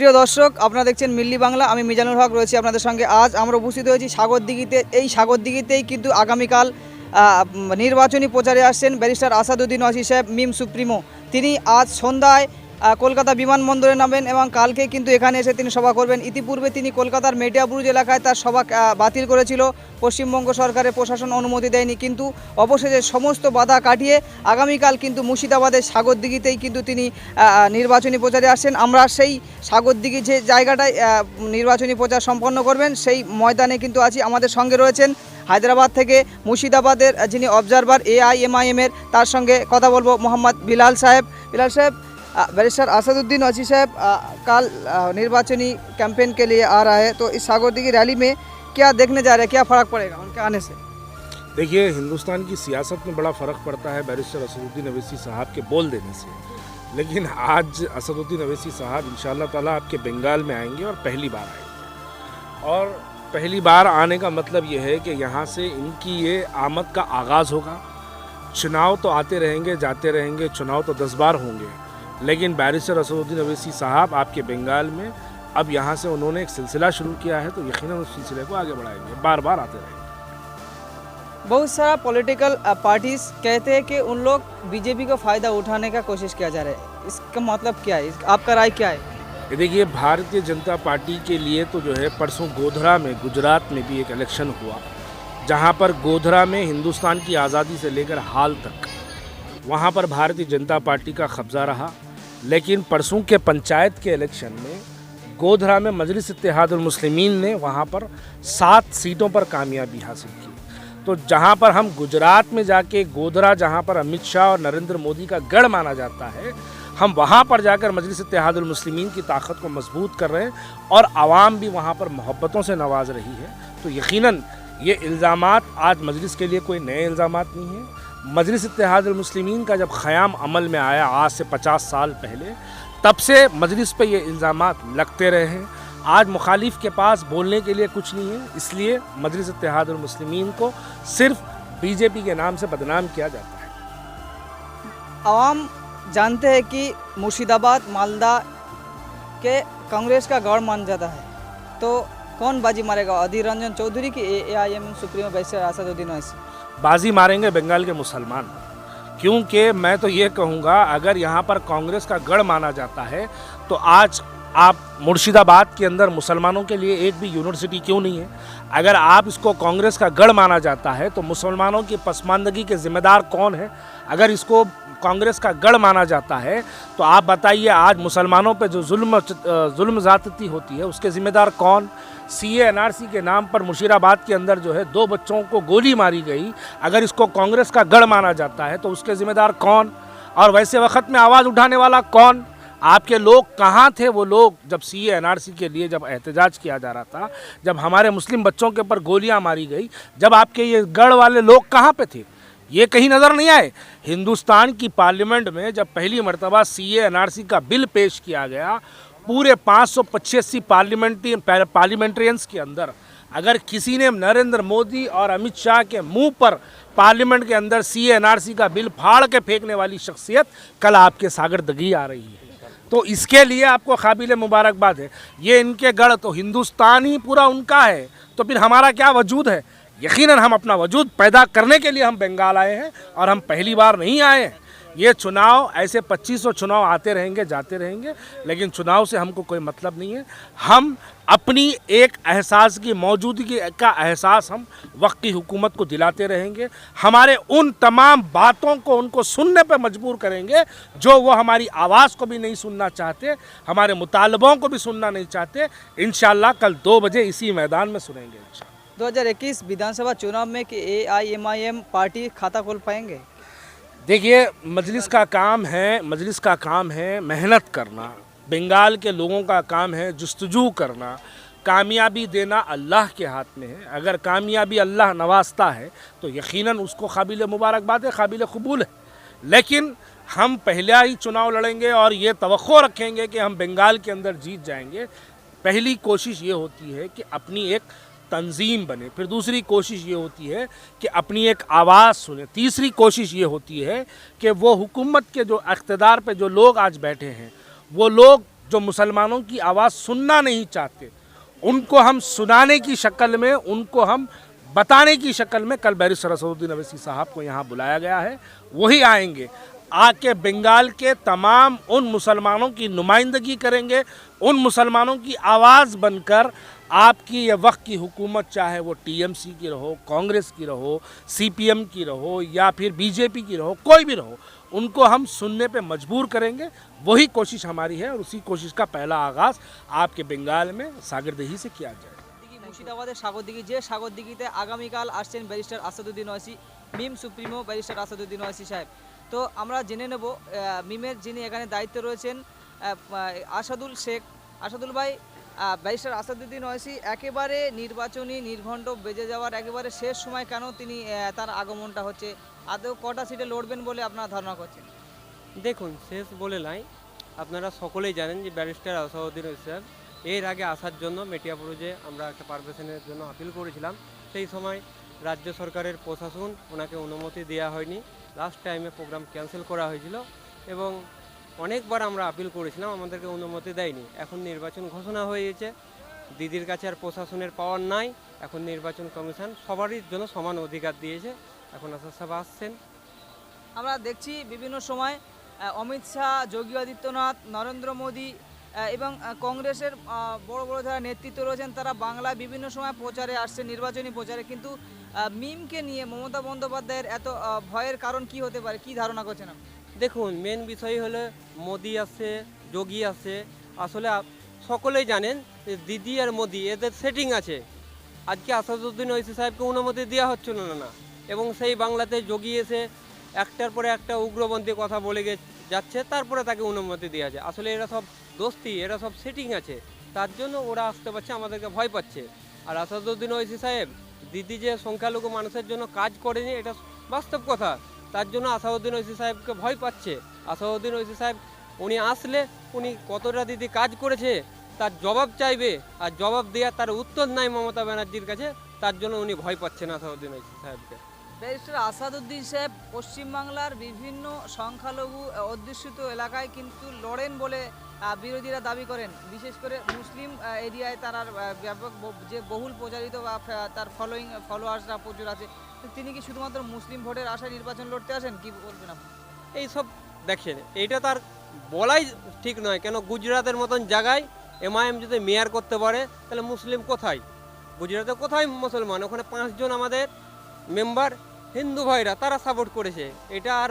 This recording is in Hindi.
প্রিয় দর্শক, আপনারা দেখছেন মিল্লি বাংলা। আমি মিজানুর হক রয়েছি আপনাদের সঙ্গে। আজ আমরা উপস্থিত হয়েছি সাগরদিঘিতে। এই সাগরদিঘিতেই কিন্তু আগামীকাল নির্বাচনী প্রচারে আসছেন ব্যারিস্টার আসাদুদ্দিন ওয়াসি সাহেব, মিম সুপ্রিমো। তিনি আজ সন্ধ্যায় কলকাতা বিমানবন্দরে নামবেন এবং কালকে কিন্তু এখানে এসে তিনি সভা করবেন। ইতিপূর্বে তিনি কলকাতার মেটিয়াবুরুজ এলাকায় তার সভা বাতিল করেছিল। পশ্চিমবঙ্গ সরকারের প্রশাসন অনুমতি দেয়নি, কিন্তু অবশেষে সমস্ত বাধা কাটিয়ে আগামীকাল কিন্তু মুর্শিদাবাদের সাগরদিঘিতেই কিন্তু তিনি নির্বাচনী প্রচারে আসছেন। আমরা সেই সাগরদিঘি যে জায়গাটায় নির্বাচনী প্রচার সম্পন্ন করবেন সেই ময়দানে কিন্তু আছি। আমাদের সঙ্গে রয়েছেন হায়দ্রাবাদ থেকে মুর্শিদাবাদের যিনি অবজারভার AIMIM-এর, তার সঙ্গে কথা বলবো। মোহাম্মদ বিলাল সাহেব। বিলাল साहब, बैरिस्टर आसादुद्दीन ओवैसी साहब कल निर्वाचनी कैंपेन के लिए आ रहा है, तो इस सागरदिघी रैली में क्या देखने जा रहे हैं, क्या फ़र्क पड़ेगा उनके आने से? देखिए, हिंदुस्तान की सियासत में बड़ा फ़र्क पड़ता है बैरिस्टर असदुद्दीन ओवैसी साहब के बोल देने से। लेकिन आज असदुद्दीन ओवैसी साहब इंशाअल्लाह ताला आपके बंगाल में आएंगे और पहली बार आएंगे। और पहली बार आने का मतलब ये है कि यहाँ से इनकी ये आमद का आगाज़ होगा। चुनाव तो आते रहेंगे जाते रहेंगे, चुनाव तो 10 बार होंगे, लेकिन बैरिस्टर असदुद्दीन ओवैसी साहब आपके बंगाल में अब यहाँ से उन्होंने एक सिलसिला शुरू किया है, तो यकीनन उस सिलसिले को आगे बढ़ाएंगे, बार बार आते रहेंगे। बहुत सारा पॉलिटिकल पार्टीज कहते हैं कि उन लोग बीजेपी का फ़ायदा उठाने का कोशिश किया जा रहा है, इसका मतलब क्या है, आपका राय क्या है? ये देखिए, भारतीय जनता पार्टी के लिए तो जो है परसों गोधरा में, गुजरात में भी एक इलेक्शन हुआ, जहाँ पर गोधरा में हिंदुस्तान की आज़ादी से लेकर हाल तक वहाँ पर भारतीय जनता पार्टी का कब्ज़ा रहा। लेकिन परसों के पंचायत के इलेक्शन में गोधरा में मजलिस इत्तेहादुल मुस्लिमीन ने वहाँ पर 7 सीटों पर कामयाबी हासिल की। तो जहाँ पर हम गुजरात में जाके गोधरा, जहाँ पर अमित शाह और नरेंद्र मोदी का गढ़ माना जाता है, हम वहाँ पर जाकर मजलिस इत्तेहादुल मुस्लिमीन की ताकत को मजबूत कर रहे हैं और आवाम भी वहाँ पर मोहब्बतों से नवाज रही है। तो यकीनन ये इल्ज़ामात आज मजलिस के लिए कोई नए इल्ज़ामात नहीं है। मजलिस इत्तेहादुल मुस्लिमीन का जब क़याम अमल में आया आज से 50 साल पहले, तब से मजलिस पे ये इल्ज़ामात लगते रहे हैं। आज मुखालिफ के पास बोलने के लिए कुछ नहीं है, इसलिए मजलिस इत्तेहादुल मुस्लिमीन को सिर्फ बीजेपी के नाम से बदनाम किया जाता है। आवाम जानते हैं कि मुर्शिदाबाद, मालदा के कांग्रेस का गढ़ मान जाता है, तो कौन बाजी मारेगा, अधीर रंजन चौधरी की AIMIM supremo barrister Asaduddin Owaisi? बाजी मारेंगे बंगाल के मुसलमान, क्योंकि मैं तो ये कहूँगा, अगर यहाँ पर कांग्रेस का गढ़ माना जाता है तो आज आप मुर्शिदाबाद के अंदर मुसलमानों के लिए एक भी यूनिवर्सिटी क्यों नहीं है? अगर आप इसको कांग्रेस का गढ़ माना जाता है तो मुसलमानों की पसमानदगी के ज़िम्मेदार कौन है? अगर इसको कांग्रेस का गढ़ माना जाता है तो आप बताइए, आज मुसलमानों पे जो जुल्म ज़्यादती होती है उसके ज़िम्मेदार कौन? CA NRC के नाम पर मुर्शिदाबाद के अंदर जो है 2 बच्चों को गोली मारी गई, अगर इसको कांग्रेस का गढ़ माना जाता है तो उसके ज़िम्मेदार कौन? और वैसे वक्त में आवाज़ उठाने वाला कौन? आपके लोग कहाँ थे? वो लोग जब CA NRC के लिए जब एहतजाज किया जा रहा था, जब हमारे मुस्लिम बच्चों के ऊपर गोलियाँ मारी गई, जब आपके ये गढ़ वाले लोग कहाँ पे थे? ये कहीं नज़र नहीं आए। हिंदुस्तान की पार्लियामेंट में जब पहली मरतबा CA NRC का बिल पेश किया गया, पूरे 585 पार्लियामेंट्रियंस के अंदर अगर किसी ने नरेंद्र मोदी और अमित शाह के मुंह पर पार्लियामेंट के अंदर CA NRC का बिल फाड़ के फेंकने वाली शख्सियत कल आपके सागरदिघी आ रही है, तो इसके लिए आपको काबिल मुबारकबाद है। ये इनके गढ़, तो हिंदुस्तान ही पूरा उनका है, तो फिर हमारा क्या वजूद है? यकीनन हम अपना वजूद पैदा करने के लिए हम बंगाल आए हैं और हम पहली बार नहीं आए हैं। ये चुनाव ऐसे 2500 चुनाव आते रहेंगे जाते रहेंगे, लेकिन चुनाव से हमको कोई मतलब नहीं है। हम अपनी एक एहसास की मौजूदगी का एहसास हम वक्त की हुकूमत को दिलाते रहेंगे। हमारे उन तमाम बातों को उनको सुनने पर मजबूर करेंगे जो वो हमारी आवाज़ को भी नहीं सुनना चाहते, हमारे मुतालबों को भी सुनना नहीं चाहते। इंशाअल्लाह कल 2 बजे इसी मैदान में सुनेंगे। 2021 विधानसभा चुनाव में कि AIMIM पार्टी खाता खोल पाएंगे? देखिए, मजलिस का काम है मेहनत करना, बंगाल के लोगों का काम है जुस्तजू करना। कामयाबी देना अल्लाह के हाथ में है। अगर कामयाबी अल्लाह नवाजता है तो यकीनन उसको काबिल मुबारकबाद है, काबिल कबूल है। लेकिन हम पहला ही चुनाव लड़ेंगे और ये तवक्को रखेंगे कि हम बंगाल के अंदर जीत जाएंगे। पहली कोशिश ये होती है कि अपनी एक तंजीम बने, फिर दूसरी कोशिश ये होती है कि अपनी एक आवाज़ सुने, तीसरी कोशिश ये होती है कि वो हुकूमत के जो इक़्तिदार पे जो लोग आज बैठे हैं वो लोग जो मुसलमानों की आवाज़ सुनना नहीं चाहते, उनको हम सुनाने की शक्ल में, उनको हम बताने की शक्ल में कल बैरिस्टर असदुद्दीन अवैसी साहब को यहाँ बुलाया गया है। वही आएंगे, आके बंगाल के तमाम उन मुसलमानों की नुमाइंदगी करेंगे, उन मुसलमानों की आवाज़ बनकर आपकी ये वक्त की हुकूमत, चाहे वो टीएमसी की रहो, कांग्रेस की रहो, सीपीएम की रहो या फिर बीजेपी की रहो, कोई भी रहो, उनको हम सुनने पे मजबूर करेंगे। वही कोशिश हमारी है और उसी कोशिश का पहला आगाज़ आपके बंगाल में सागरदही से किया जाए। মুর্শিদাবাদের সাগরদিঘি, যে সাগরদিঘিতে আগামীকাল আসছেন ব্যারিস্টার আসাদুদ্দিন ওয়াইসি, মিম সুপ্রিমো ব্যারিস্টার আসাদুদ্দিন ওয়াইসি সাহেব। তো আমরা জেনে নেব মিমের যিনি এখানে দায়িত্বে রয়েছেন আসাদুল শেখ। আসাদুল ভাই, ব্যারিস্টার আসাদুদ্দিন ওয়াইসি একেবারে নির্বাচনী নির্ঘণ্ট বেজে যাওয়ার একেবারে শেষ সময় কেন তিনি তার আগমনটা হচ্ছে, আদৌ কটা সিটে লড়বেন বলে আপনারা ধারণা করছেন? দেখুন, শেষ বলে নাই, আপনারা সকলেই জানেন যে ব্যারিস্টার আসাদুদ্দিন ওয়াইসি সাহেব এর আগে আসার জন্য মেটিয়াপুরে আমরা একটা পারমিশনের জন্য আপিল করেছিলাম। সেই সময় রাজ্য সরকারের প্রশাসন ওনাকে অনুমতি দেওয়া হয়নি, লাস্ট টাইমে প্রোগ্রাম ক্যান্সেল করা হয়েছিল এবং অনেকবার আমরা আপিল করেছিলাম, আমাদেরকে অনুমতি দেয়নি। এখন নির্বাচন ঘোষণা হয়ে গেছে, দিদির কাছে আর প্রশাসনের পাওয়ার নাই, এখন নির্বাচন কমিশন সবারই জন্য সমান অধিকার দিয়েছে। এখন আসাদ সাহেব আসছেন। আমরা দেখছি বিভিন্ন সময় অমিত শাহ, যোগী আদিত্যনাথ, নরেন্দ্র মোদী এবং কংগ্রেসের বড় বড় যারা নেতৃত্ব রয়েছেন তারা বাংলায় বিভিন্ন সময় প্রচারে আসছে, নির্বাচনী প্রচারে। কিন্তু মিমকে নিয়ে মমতা বন্দ্যোপাধ্যায়ের এত ভয়ের কারণ কি হতে পারে, কি ধারণা করছেন আপনি? দেখুন, মেন বিষয় হলো মোদি আছে, যোগী আছে। আসলে সকলেই জানেন যে দিদি আর মোদি এদের সেটিং আছে। আজকে আসাদুদ্দিন ওয়াইসি সাহেবকে অনুমতি দেওয়া হচ্ছিল না এবং সেই বাংলাতে যোগী এসে একটার পরে একটা উগ্রপন্থী কথা বলে যাচ্ছে, তারপরে তাকে অনুমতি দেওয়া যায়। আসলে এরা সব দোস্তি, এরা সব সেটিং আছে, তার জন্য ওরা আসতে পারছে, আমাদেরকে ভয় পাচ্ছে। আর আসাদুদ্দিন ওয়াইসি সাহেব দিদি যে সংখ্যালঘু মানুষের জন্য কাজ করেনি, এটা বাস্তব কথা। তার জন্য আসাদুদ্দিন ওয়াইসি সাহেবকে ভয় পাচ্ছে। আসাদুদ্দিন ওয়াইসি সাহেব উনি আসলে উনি কতটা দিদি কাজ করেছে তার জবাব চাইবে, আর জবাব দেওয়ার তার উত্তর নাই মমতা ব্যানার্জির কাছে, তার জন্য উনি ভয় পাচ্ছেন আসাদুদ্দিন ওয়াইসি সাহেবকে। ব্যারিস্টার আসাদুদ্দিন সাহেব পশ্চিমবাংলার বিভিন্ন সংখ্যালঘু অধ্যুষিত এলাকায় কিন্তু লড়েন বলে বিরোধীরা দাবি করেন। বিশেষ করে মুসলিম এরিয়ায় তার ব্যাপক যে বহুল প্রচারিত বা তার ফলোয়ার্সরা প্রচুর আছে। তো তিনি কি শুধুমাত্র মুসলিম ভোটের আশায় নির্বাচন লড়তে আসেন, কি বলবেন আপনি? এইসব দেখছেন, এইটা তার বলাই ঠিক নয়। কেন গুজরাটের মতন জায়গায় এমআইএম যদি মেয়র করতে পারে, তাহলে মুসলিম কোথায়? গুজরাটে কোথায় মুসলমান? ওখানে 5 জন আমাদের মেম্বার হিন্দু ভাইরা তারা সাপোর্ট করেছে। এটা আর